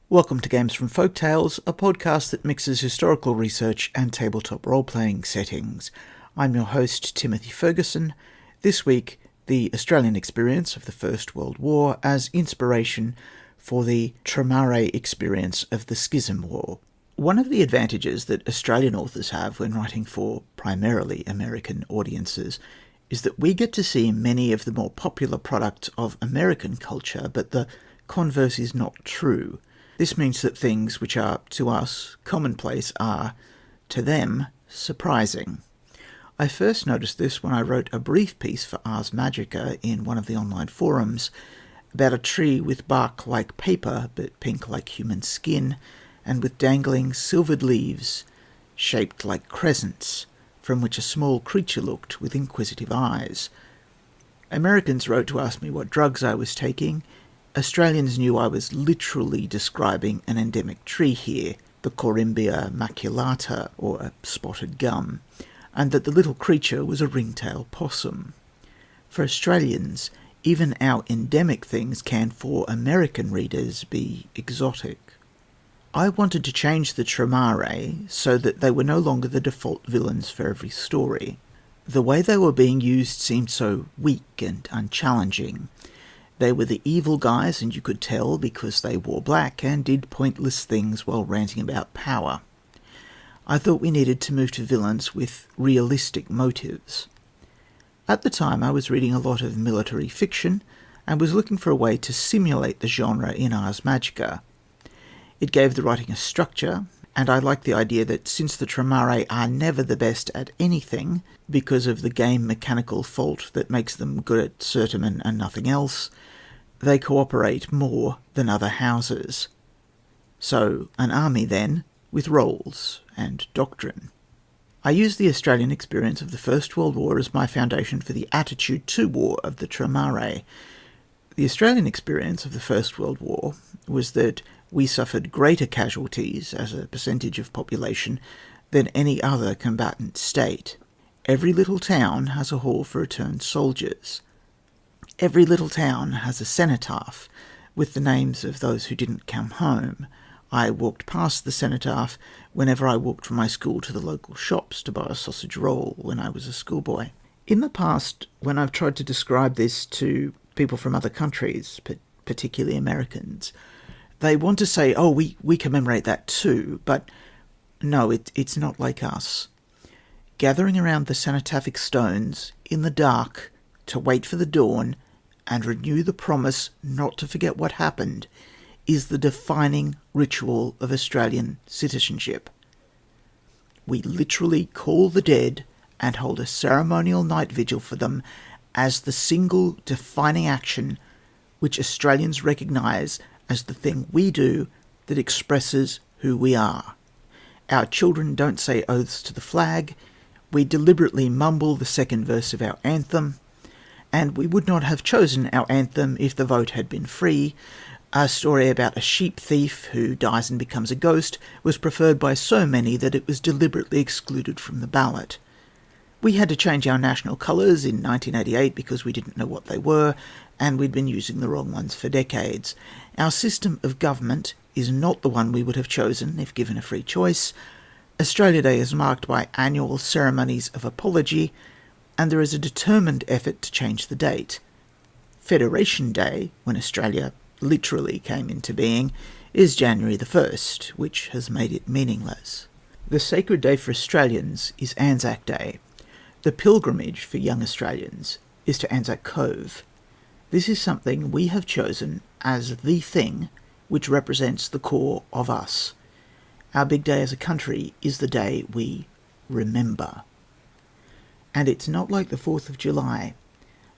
Welcome to Games from Folktales, a podcast that mixes historical research and tabletop role-playing settings. I'm your host, Timothy Ferguson. This week, the Australian experience of the First World War as inspiration for the Tremare experience of the Schism War. One of the advantages that Australian authors have when writing for primarily American audiences is that we get to see many of the more popular products of American culture, but the converse is not true. This means that things which are, to us, commonplace are, to them, surprising. I first noticed this when I wrote a brief piece for Ars Magica in one of the online forums about a tree with bark like paper, but pink like human skin, and with dangling silvered leaves shaped like crescents, from which a small creature looked with inquisitive eyes. Americans wrote to ask me what drugs I was taking. Australians knew I was literally describing an endemic tree here, the Corymbia maculata, or a spotted gum, and that the little creature was a ringtail possum. For Australians, even our endemic things can, for American readers, be exotic. I wanted to change the Tremare so that they were no longer the default villains for every story. The way they were being used seemed so weak and unchallenging. They were the evil guys, and you could tell because they wore black and did pointless things while ranting about power. I thought we needed to move to villains with realistic motives. At the time, I was reading a lot of military fiction and was looking for a way to simulate the genre in Ars Magica. It gave the writing a structure, and I liked the idea that since the Tremare are never the best at anything, because of the game mechanical fault that makes them good at certain and nothing else, they cooperate more than other houses. So, an army then, with roles and doctrine. I used the Australian experience of the First World War as my foundation for the attitude to war of the Tremare. The Australian experience of the First World War was that we suffered greater casualties as a percentage of population than any other combatant state. Every little town has a hall for returned soldiers. Every little town has a cenotaph with the names of those who didn't come home. I walked past the cenotaph whenever I walked from my school to the local shops to buy a sausage roll when I was a schoolboy. In the past, when I've tried to describe this to people from other countries, particularly Americans, they want to say, oh, we commemorate that too, but no, it's not like us. Gathering around the cenotaphic stones in the dark to wait for the dawn and renew the promise not to forget what happened is the defining ritual of Australian citizenship. We literally call the dead and hold a ceremonial night vigil for them as the single defining action which Australians recognise as the thing we do that expresses who we are. Our children don't say oaths to the flag. We deliberately mumble the second verse of our anthem, and we would not have chosen our anthem if the vote had been free. A story about a sheep thief who dies and becomes a ghost was preferred by so many that it was deliberately excluded from the ballot. We had to change our national colours in 1988 because we didn't know what they were, and we'd been using the wrong ones for decades. Our system of government is not the one we would have chosen if given a free choice. Australia Day is marked by annual ceremonies of apology, and there is a determined effort to change the date. Federation Day, when Australia literally came into being, is January the 1st, which has made it meaningless. The sacred day for Australians is ANZAC Day. The pilgrimage for young Australians is to ANZAC Cove. This is something we have chosen as the thing which represents the core of us. Our big day as a country is the day we remember. And it's not like the 4th of July.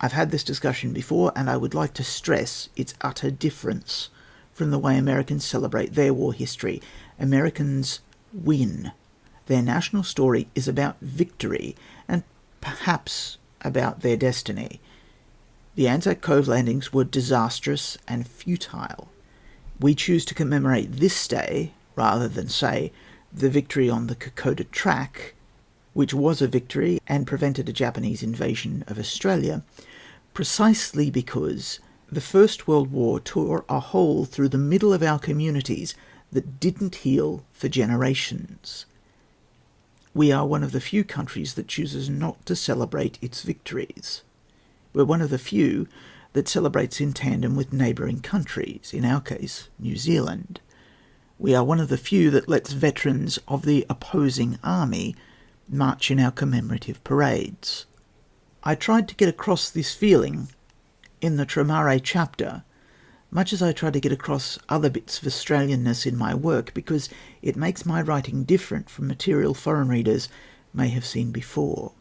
I've had this discussion before, and I would like to stress its utter difference from the way Americans celebrate their war history. Americans win. Their national story is about victory, and perhaps about their destiny. The ANZAC Cove landings were disastrous and futile. We choose to commemorate this day, rather than, say, the victory on the Kokoda Track, which was a victory and prevented a Japanese invasion of Australia, precisely because The First World War tore a hole through the middle of our communities that didn't heal for generations. We are one of the few countries that chooses not to celebrate its victories. We're one of the few that celebrates in tandem with neighbouring countries, in our case, New Zealand. We are one of the few that lets veterans of the opposing army march in our commemorative parades. I tried to get across this feeling in the Tremare chapter, much as I try to get across other bits of Australianness in my work, because it makes my writing different from material foreign readers may have seen before.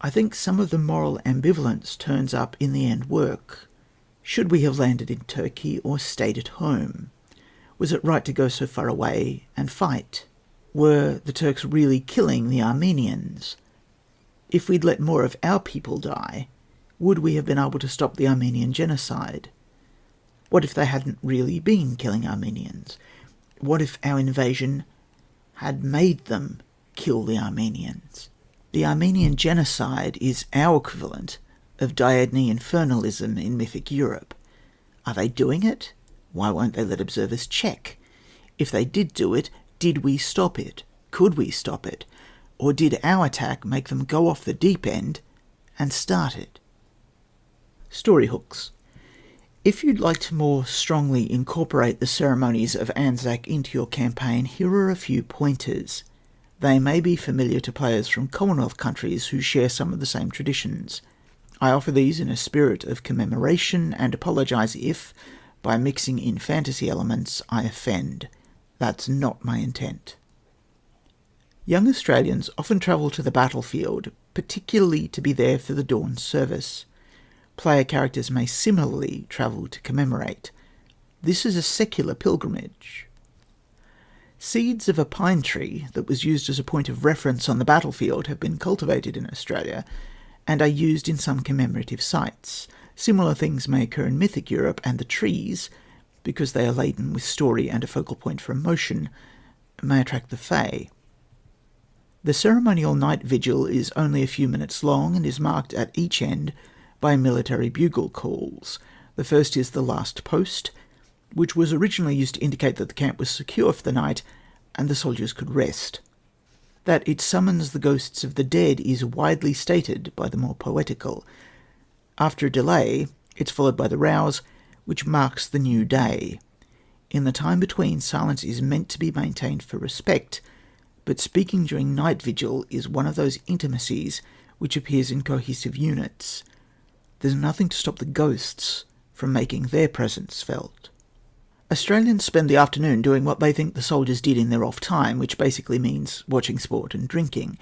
I think some of the moral ambivalence turns up in the end work. Should we have landed in Turkey or stayed at home? Was it right to go so far away and fight? Were the Turks really killing the Armenians? If we'd let more of our people die, would we have been able to stop the Armenian genocide? What if they hadn't really been killing Armenians? What if our invasion had made them kill the Armenians? The Armenian genocide is our equivalent of Diadne infernalism in mythic Europe. Are they doing it? Why won't they let observers check? If they did do it, did we stop it? Could we stop it? Or did our attack make them go off the deep end and start it? Story hooks. If you'd like to more strongly incorporate the ceremonies of ANZAC into your campaign, here are a few pointers. They may be familiar to players from Commonwealth countries who share some of the same traditions. I offer these in a spirit of commemoration and apologise if, by mixing in fantasy elements, I offend. That's not my intent. Young Australians often travel to the battlefield, particularly to be there for the dawn service. Player characters may similarly travel to commemorate. This is a secular pilgrimage. Seeds of a pine tree that was used as a point of reference on the battlefield have been cultivated in Australia and are used in some commemorative sites. Similar things may occur in mythic Europe, and the trees, because they are laden with story and a focal point for emotion, may attract the fae. The ceremonial night vigil is only a few minutes long and is marked at each end by military bugle calls. The first is the last post, which was originally used to indicate that the camp was secure for the night and the soldiers could rest. That it summons the ghosts of the dead is widely stated by the more poetical. After a delay, it's followed by the rouse, which marks the new day. In the time between, silence is meant to be maintained for respect, but speaking during night vigil is one of those intimacies which appears in cohesive units. There's nothing to stop the ghosts from making their presence felt. Australians spend the afternoon doing what they think the soldiers did in their off time, which basically means watching sport and drinking.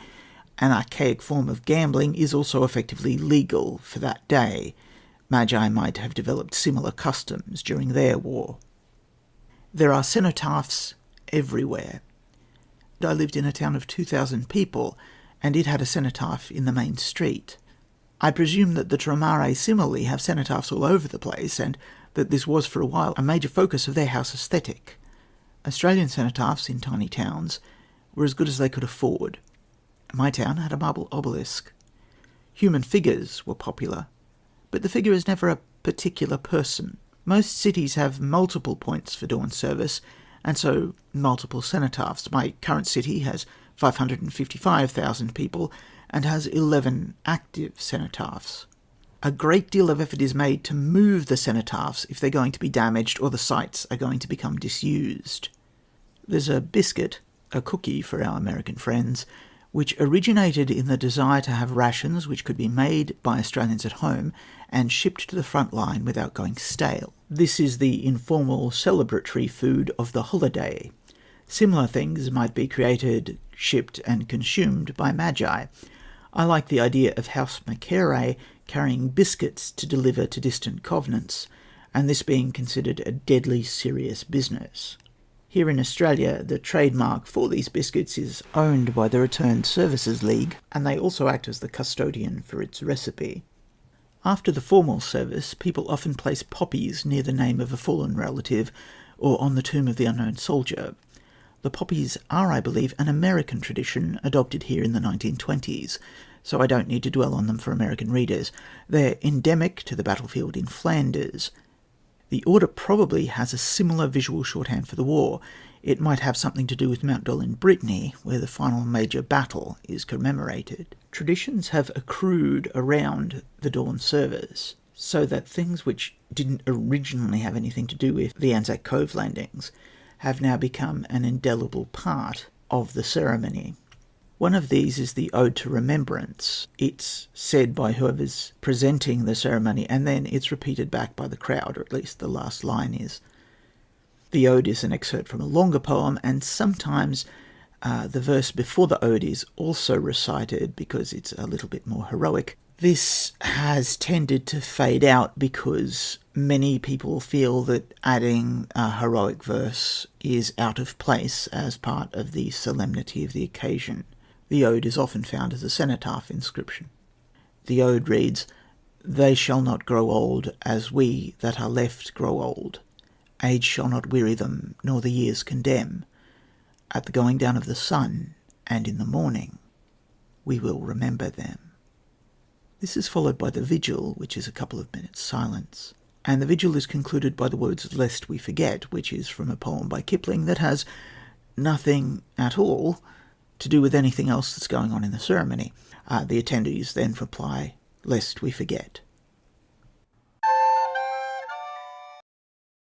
An archaic form of gambling is also effectively legal for that day. Magi might have developed similar customs during their war. There are cenotaphs everywhere. I lived in a town of 2,000 people, and it had a cenotaph in the main street. I presume that the Tremare similarly have cenotaphs all over the place, and that this was for a while a major focus of their house aesthetic. Australian cenotaphs in tiny towns were as good as they could afford. My town had a marble obelisk. Human figures were popular, but the figure is never a particular person. Most cities have multiple points for dawn service, and so multiple cenotaphs. My current city has 555,000 people and has 11 active cenotaphs. A great deal of effort is made to move the cenotaphs if they're going to be damaged or the sites are going to become disused. There's a biscuit, a cookie for our American friends, which originated in the desire to have rations which could be made by Australians at home and shipped to the front line without going stale. This is the informal celebratory food of the holiday. Similar things might be created, shipped and consumed by magi. I like the idea of House Macaire carrying biscuits to deliver to distant covenants, and this being considered a deadly serious business. Here in Australia, the trademark for these biscuits is owned by the Returned Services League, and they also act as the custodian for its recipe. After the formal service, people often place poppies near the name of a fallen relative or on the tomb of the unknown soldier. The poppies are, I believe, an American tradition adopted here in the 1920s. so I don't need to dwell on them for American readers. They're endemic to the battlefield in Flanders. The order probably has a similar visual shorthand for the war. It might have something to do with Mount Dol in Brittany, where the final major battle is commemorated. Traditions have accrued around the dawn service, so that things which didn't originally have anything to do with the Anzac Cove landings have now become an indelible part of the ceremony. One of these is the Ode to Remembrance. It's said by whoever's presenting the ceremony, and then it's repeated back by the crowd, or at least the last line is. The ode is an excerpt from a longer poem, and sometimes the verse before the ode is also recited because it's a little bit more heroic. This has tended to fade out because many people feel that adding a heroic verse is out of place as part of the solemnity of the occasion. The ode is often found as a cenotaph inscription. The ode reads, "They shall not grow old as we that are left grow old. Age shall not weary them, nor the years condemn. At the going down of the sun, and in the morning, we will remember them." This is followed by the vigil, which is a couple of minutes' silence. And the vigil is concluded by the words, "Lest we forget," which is from a poem by Kipling that has nothing at all to do with anything else that's going on in the ceremony. The attendees then reply, "Lest we forget."